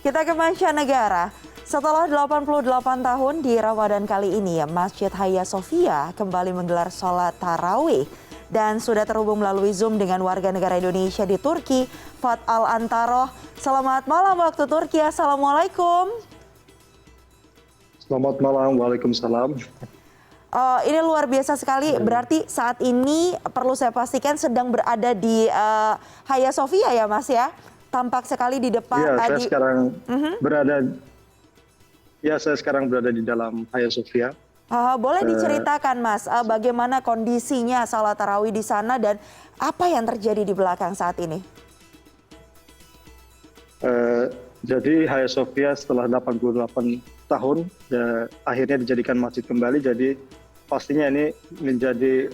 Kita ke mancanegara. Setelah 88 tahun di Ramadan kali ini, Masjid Hagia Sophia kembali menggelar sholat tarawih. Dan sudah terhubung melalui Zoom dengan warga negara Indonesia di Turki, Fat Al-Antaroh. Selamat malam waktu Turki, Assalamualaikum. Selamat malam, waalaikumsalam. Ini luar biasa sekali, berarti saat ini perlu saya pastikan sedang berada di Hagia Sophia ya Mas ya? Tampak sekali di depan Ya, tadi. Saya sekarang berada di dalam Hagia Sophia. Boleh diceritakan Mas, bagaimana kondisinya salat tarawih di sana dan apa yang terjadi di belakang saat ini? Jadi Hagia Sophia setelah 88 tahun akhirnya dijadikan masjid kembali. Jadi pastinya ini menjadi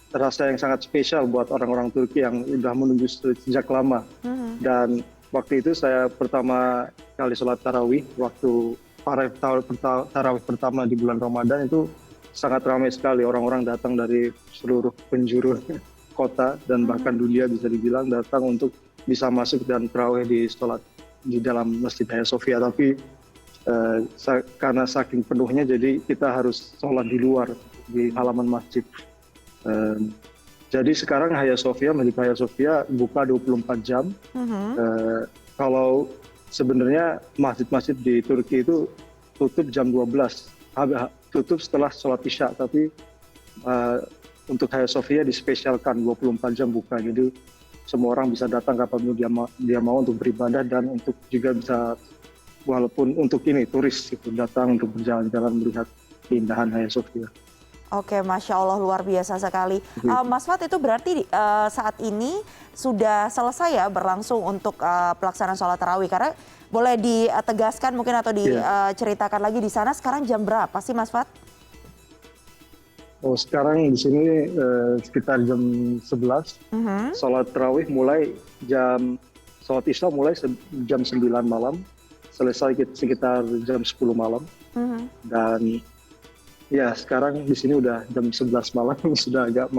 rasa yang sangat spesial buat orang-orang Turki yang sudah menunggu sejak lama. Dan waktu itu saya pertama kali sholat tarawih, waktu tarawih pertama di bulan Ramadan itu sangat ramai sekali. Orang-orang datang dari seluruh penjuru kota dan bahkan dunia bisa dibilang datang untuk bisa masuk dan tarawih di sholat di dalam Masjid Hagia Sophia. Tapi karena saking penuhnya jadi kita harus sholat di luar di halaman masjid. Jadi sekarang Masjid Hagia Sophia buka 24 jam. Kalau sebenarnya masjid-masjid di Turki itu tutup jam 12, tutup setelah sholat Isya. Tapi untuk Hagia Sophia dispesialkan 24 jam buka. Jadi semua orang bisa datang kapan dia mau untuk beribadah dan untuk juga bisa walaupun untuk ini turis itu datang untuk berjalan-jalan melihat keindahan Hagia Sophia. Oke, Masya Allah luar biasa sekali. Mas Fat, itu berarti saat ini sudah selesai ya berlangsung untuk pelaksanaan sholat tarawih. Karena boleh ditegaskan mungkin atau diceritakan lagi di sana sekarang jam berapa sih Mas Fat? Oh, sekarang di sini sekitar jam 11. Sholat tarawih mulai sholat Isya mulai jam 9 malam. Selesai sekitar jam 10 malam. Dan ya sekarang di sini udah jam 11 malam, sudah agak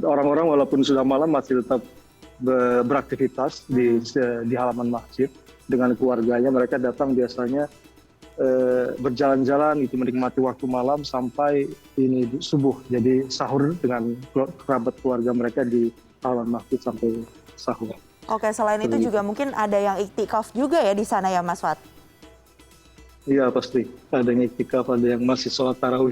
orang-orang walaupun sudah malam masih tetap beraktivitas di halaman masjid dengan keluarganya. Mereka datang biasanya berjalan-jalan itu menikmati waktu malam sampai ini subuh. Jadi sahur dengan kerabat keluarga mereka di halaman masjid sampai sahur. Oke, selain itu juga mungkin ada yang iktikaf juga ya di sana ya Mas Fat? Iya pasti, ada yang iktikaf, ada yang masih sholat tarawih.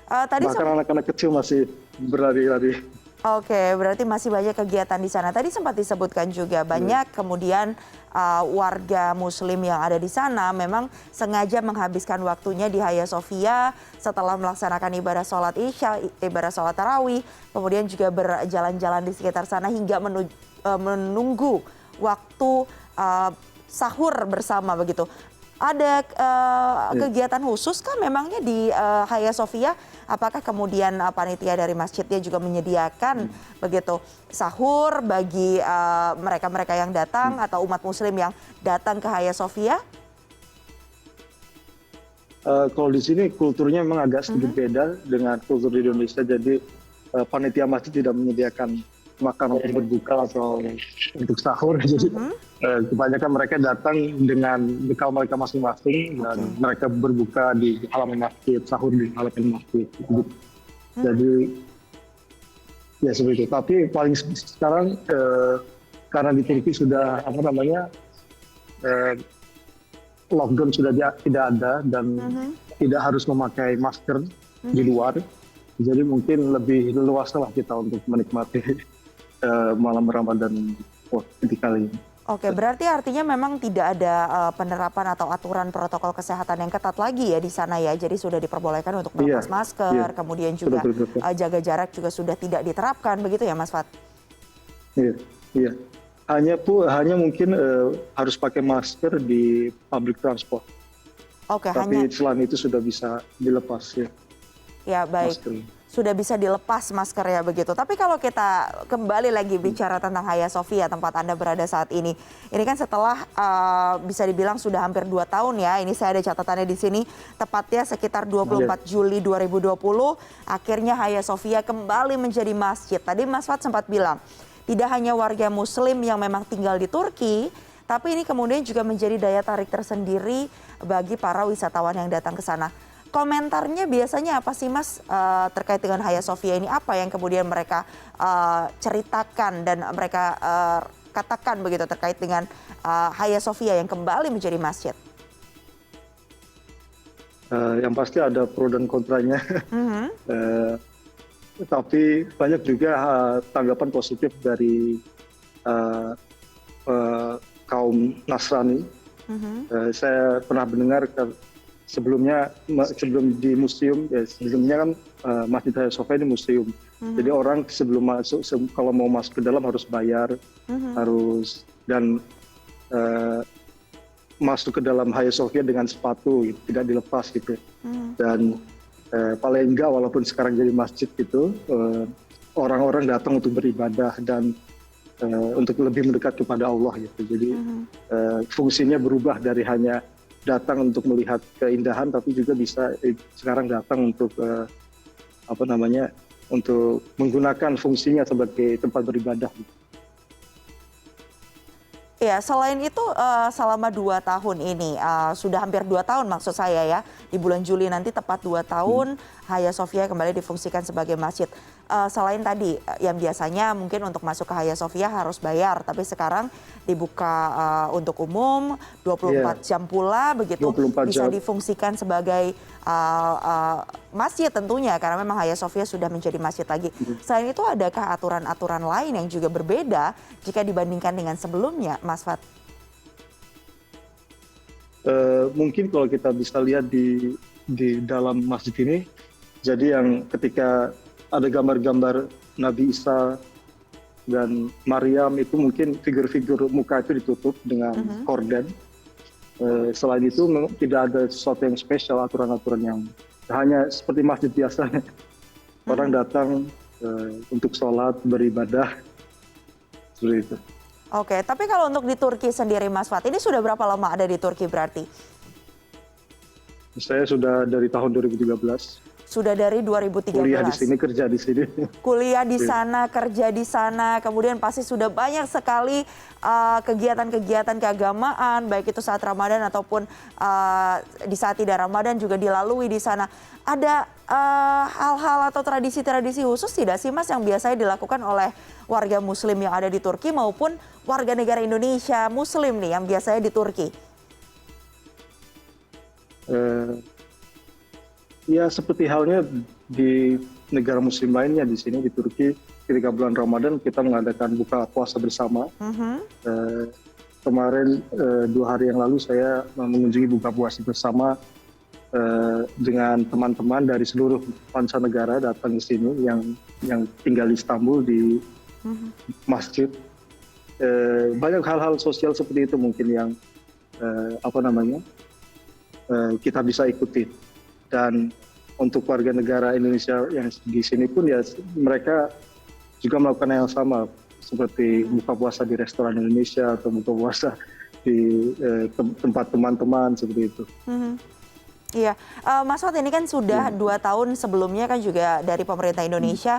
Bahkan anak-anak kecil masih berlari-lari. Oke, berarti masih banyak kegiatan di sana. Tadi sempat disebutkan juga banyak kemudian warga Muslim yang ada di sana memang sengaja menghabiskan waktunya di Hagia Sophia setelah melaksanakan ibadah sholat Isya, ibadah sholat tarawih, kemudian juga berjalan-jalan di sekitar sana hingga menunggu waktu sahur bersama begitu. Ada kegiatan khusus kah memangnya di Hagia Sophia? Apakah kemudian panitia dari masjidnya juga menyediakan begitu sahur bagi mereka-mereka yang datang atau umat Muslim yang datang ke Hagia Sophia? Kalau di sini kulturnya memang agak sedikit beda dengan kultur di Indonesia. Jadi panitia masjid tidak menyediakan makan untuk berbuka atau untuk sahur. Jadi kebanyakan mereka datang dengan bekal mereka masing-masing dan mereka berbuka di halaman masjid, sahur di halaman masjid. Jadi ya seperti itu. Tapi paling sekarang karena di Turki sudah lockdown sudah tidak ada dan tidak harus memakai masker di luar. Jadi mungkin lebih leluasa lah kita untuk menikmati malam Ramadan ketika kali ini. Oke, berarti artinya memang tidak ada penerapan atau aturan protokol kesehatan yang ketat lagi ya di sana ya. Jadi sudah diperbolehkan untuk melepas masker, kemudian juga jaga jarak juga sudah tidak diterapkan, begitu ya Mas Fat? Iya. Hanya mungkin harus pakai masker di public transport. Oke, tapi selain itu sudah bisa dilepas ya. Ya baik. Maskernya sudah bisa dilepas maskernya begitu. Tapi kalau kita kembali lagi bicara tentang Hagia Sophia, tempat Anda berada saat ini kan setelah bisa dibilang sudah hampir 2 tahun ya. Ini saya ada catatannya di sini, tepatnya sekitar 24 Juli 2020, akhirnya Hagia Sophia kembali menjadi masjid. Tadi Mas Fat sempat bilang, tidak hanya warga Muslim yang memang tinggal di Turki, tapi ini kemudian juga menjadi daya tarik tersendiri bagi para wisatawan yang datang ke sana. Komentarnya biasanya apa sih Mas terkait dengan Hagia Sophia ini? Apa yang kemudian mereka ceritakan dan mereka katakan begitu terkait dengan Hagia Sophia yang kembali menjadi masjid? Yang pasti ada pro dan kontranya. Tapi banyak juga tanggapan positif dari kaum Nasrani. Saya pernah mendengar sebelumnya sebelum di museum, sebelumnya kan Masjid Hagia Sophia ini museum. Jadi orang sebelum masuk, kalau mau masuk ke dalam harus bayar, harus dan masuk ke dalam Hagia Sophia dengan sepatu, gitu, tidak dilepas gitu. Dan paling enggak walaupun sekarang jadi masjid gitu, orang-orang datang untuk beribadah dan untuk lebih mendekat kepada Allah gitu. Jadi fungsinya berubah dari hanya datang untuk melihat keindahan, tapi juga bisa sekarang datang untuk untuk menggunakan fungsinya sebagai tempat beribadah. Ya, selain itu selama 2 tahun ini, sudah hampir 2 tahun maksud saya ya, di bulan Juli nanti tepat 2 tahun Hagia Sophia kembali difungsikan sebagai masjid. Selain tadi yang biasanya mungkin untuk masuk ke Hagia Sophia harus bayar, tapi sekarang dibuka untuk umum 24 jam pula begitu, bisa difungsikan sebagai masjid tentunya karena memang Hagia Sophia sudah menjadi masjid lagi. Selain itu adakah aturan-aturan lain yang juga berbeda jika dibandingkan dengan sebelumnya, Mas Fat? Mungkin kalau kita bisa lihat di dalam masjid ini, jadi yang ketika ada gambar-gambar Nabi Isa dan Maryam itu mungkin figur-figur muka itu ditutup dengan korden. Selain itu tidak ada sesuatu yang spesial, aturan-aturan yang hanya seperti masjid biasa. Orang datang untuk sholat, beribadah, seperti itu. Oke, tapi kalau untuk di Turki sendiri Mas Fat, ini sudah berapa lama ada di Turki berarti? Saya sudah dari tahun 2013. Sudah dari 2013. Kuliah di sini, kerja di sini. Kuliah di sana, kerja di sana, kemudian pasti sudah banyak sekali kegiatan-kegiatan keagamaan, baik itu saat Ramadan ataupun di saat tidak Ramadan juga dilalui di sana. Ada hal-hal atau tradisi-tradisi khusus tidak sih Mas yang biasanya dilakukan oleh warga Muslim yang ada di Turki maupun warga negara Indonesia Muslim nih yang biasanya di Turki? Ya seperti halnya di negara Muslim lainnya di sini di Turki, ketika bulan Ramadan kita mengadakan buka puasa bersama. Kemarin 2 hari yang lalu saya mengunjungi buka puasa bersama dengan teman-teman dari seluruh mancanegara datang ke sini yang tinggal di Istanbul di masjid. Banyak hal-hal sosial seperti itu mungkin yang kita bisa ikuti. Dan untuk warga negara Indonesia yang di sini pun ya mereka juga melakukan hal yang sama seperti buka puasa di restoran Indonesia atau buka puasa di tempat teman-teman seperti itu. Iya, Mas Fat ini kan sudah 2 tahun sebelumnya kan juga dari pemerintah Indonesia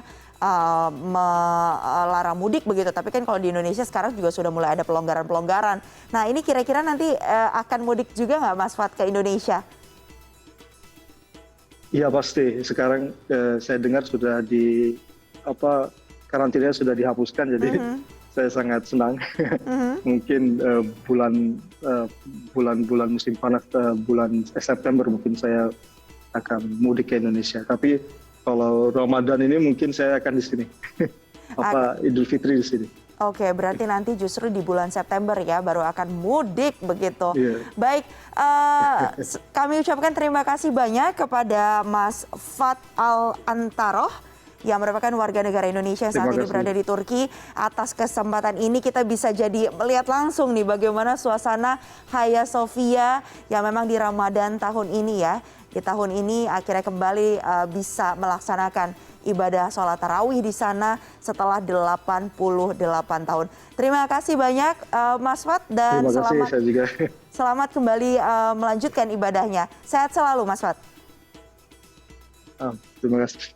melarang mudik begitu. Tapi kan kalau di Indonesia sekarang juga sudah mulai ada pelonggaran-pelonggaran. Nah ini kira-kira nanti akan mudik juga nggak Mas Fat ke Indonesia? Iya pasti. Sekarang saya dengar sudah karantinanya sudah dihapuskan, jadi saya sangat senang. Mungkin bulan musim panas, bulan September mungkin saya akan mudik ke Indonesia. Tapi kalau Ramadan ini mungkin saya akan di sini. Idul Fitri di sini. Oke, berarti nanti justru di bulan September ya baru akan mudik begitu. Baik, kami ucapkan terima kasih banyak kepada Mas Fat Al-Antaroh yang merupakan warga negara Indonesia yang saat ini berada di Turki. Atas kesempatan ini kita bisa jadi melihat langsung nih bagaimana suasana Hagia Sophia yang memang di Ramadan tahun ini ya. Di tahun ini akhirnya kembali bisa melaksanakan ibadah sholat tarawih di sana setelah 88 tahun. Terima kasih banyak Mas Fat dan selamat kembali melanjutkan ibadahnya. Sehat selalu Mas Fat. Terima kasih.